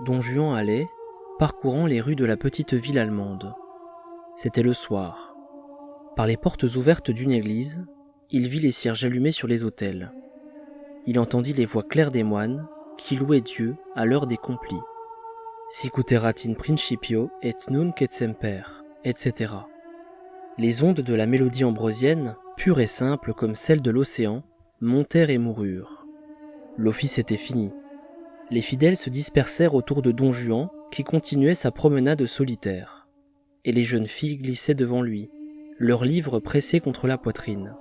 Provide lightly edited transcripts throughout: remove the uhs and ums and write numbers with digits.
Don Juan allait, parcourant les rues de la petite ville allemande. C'était le soir. Par les portes ouvertes d'une église, il vit les cierges allumés sur les autels. Il entendit les voix claires des moines qui louaient Dieu à l'heure des complis. Sicut erat in principio et nunc et semper, etc. Les ondes de la mélodie ambrosienne, pure et simple comme celle de l'océan, montèrent et moururent. L'office était fini. Les fidèles se dispersèrent autour de Don Juan qui continuait sa promenade solitaire. Et les jeunes filles glissaient devant lui, leurs livres pressés contre la poitrine.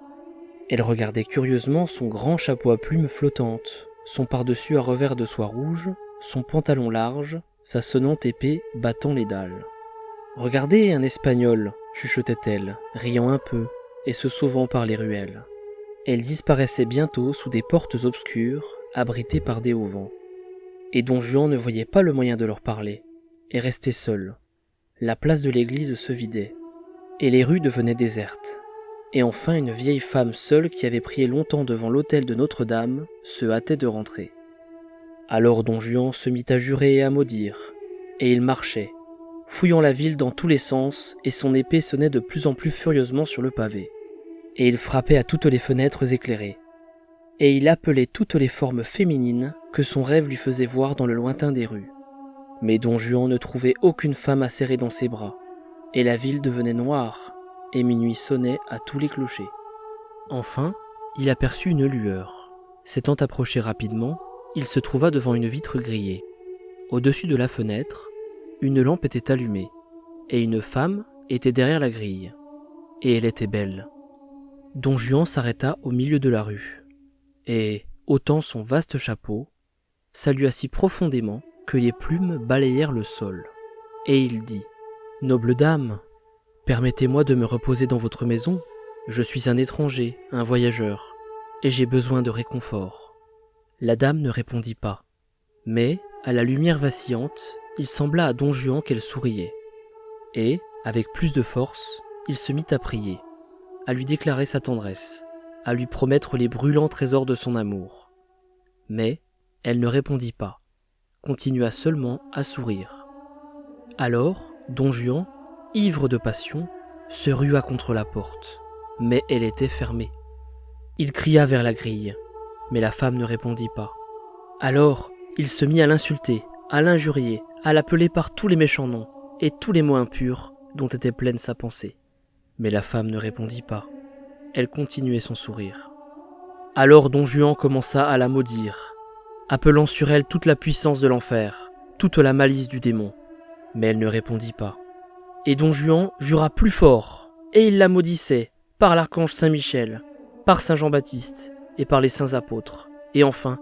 Elles regardaient curieusement son grand chapeau à plumes flottantes, son pardessus à revers de soie rouge, son pantalon large, sa sonnante épée battant les dalles. « Regardez, un Espagnol !» chuchotait-elle, riant un peu et se sauvant par les ruelles. Elle disparaissait bientôt sous des portes obscures, abritées par des auvents. Et Don Juan ne voyait pas le moyen de leur parler, et restait seul. La place de l'église se vidait, et les rues devenaient désertes. Et enfin une vieille femme seule qui avait prié longtemps devant l'autel de Notre-Dame se hâtait de rentrer. Alors Don Juan se mit à jurer et à maudire, et il marchait, fouillant la ville dans tous les sens, et son épée sonnait de plus en plus furieusement sur le pavé. Et il frappait à toutes les fenêtres éclairées. Et il appelait toutes les formes féminines que son rêve lui faisait voir dans le lointain des rues. Mais Don Juan ne trouvait aucune femme à serrer dans ses bras, et la ville devenait noire, et minuit sonnait à tous les clochers. Enfin, il aperçut une lueur. S'étant approché rapidement, il se trouva devant une vitre grillée. Au-dessus de la fenêtre, une lampe était allumée, et une femme était derrière la grille. Et elle était belle. Don Juan s'arrêta au milieu de la rue, et, ôtant son vaste chapeau, salua si profondément que les plumes balayèrent le sol. Et il dit : « Noble dame, permettez-moi de me reposer dans votre maison. Je suis un étranger, un voyageur, et j'ai besoin de réconfort. » La dame ne répondit pas, mais, à la lumière vacillante, il sembla à Don Juan qu'elle souriait. Et, avec plus de force, il se mit à prier, à lui déclarer sa tendresse, à lui promettre les brûlants trésors de son amour. Mais elle ne répondit pas, continua seulement à sourire. Alors, Don Juan, ivre de passion, se rua contre la porte, mais elle était fermée. Il cria vers la grille, mais la femme ne répondit pas. Alors, il se mit à l'insulter, à l'injurier, à l'appeler par tous les méchants noms et tous les mots impurs dont était pleine sa pensée. Mais la femme ne répondit pas. Elle continuait son sourire. Alors Don Juan commença à la maudire, appelant sur elle toute la puissance de l'enfer, toute la malice du démon. Mais elle ne répondit pas. Et Don Juan jura plus fort, et il la maudissait par l'archange Saint-Michel, par Saint Jean-Baptiste et par les saints apôtres, et enfin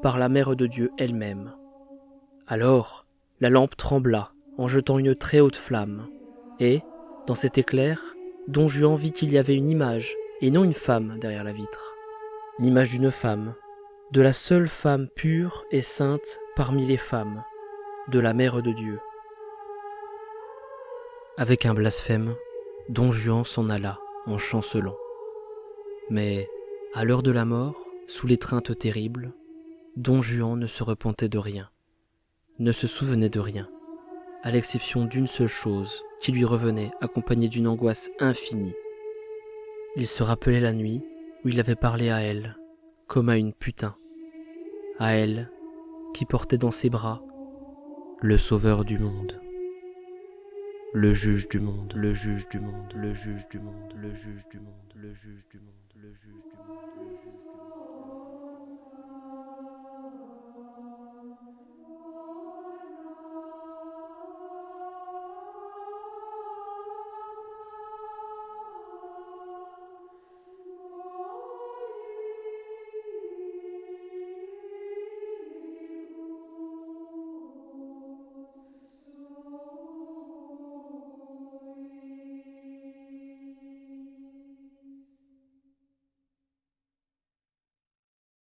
par la Mère de Dieu elle-même. Alors la lampe trembla en jetant une très haute flamme, et, dans cet éclair, Don Juan vit qu'il y avait une image, et non une femme derrière la vitre. L'image d'une femme, de la seule femme pure et sainte parmi les femmes, de la Mère de Dieu. Avec un blasphème, Don Juan s'en alla en chancelant. Mais, à l'heure de la mort, sous l'étreinte terrible, Don Juan ne se repentait de rien, ne se souvenait de rien, à l'exception d'une seule chose qui lui revenait accompagnée d'une angoisse infinie. Il se rappelait la nuit où il avait parlé à elle, comme à une putain, à elle qui portait dans ses bras le sauveur du monde, le juge du monde, le juge du monde, le juge du monde, le juge du monde, le juge du monde, le juge du monde, le juge du monde.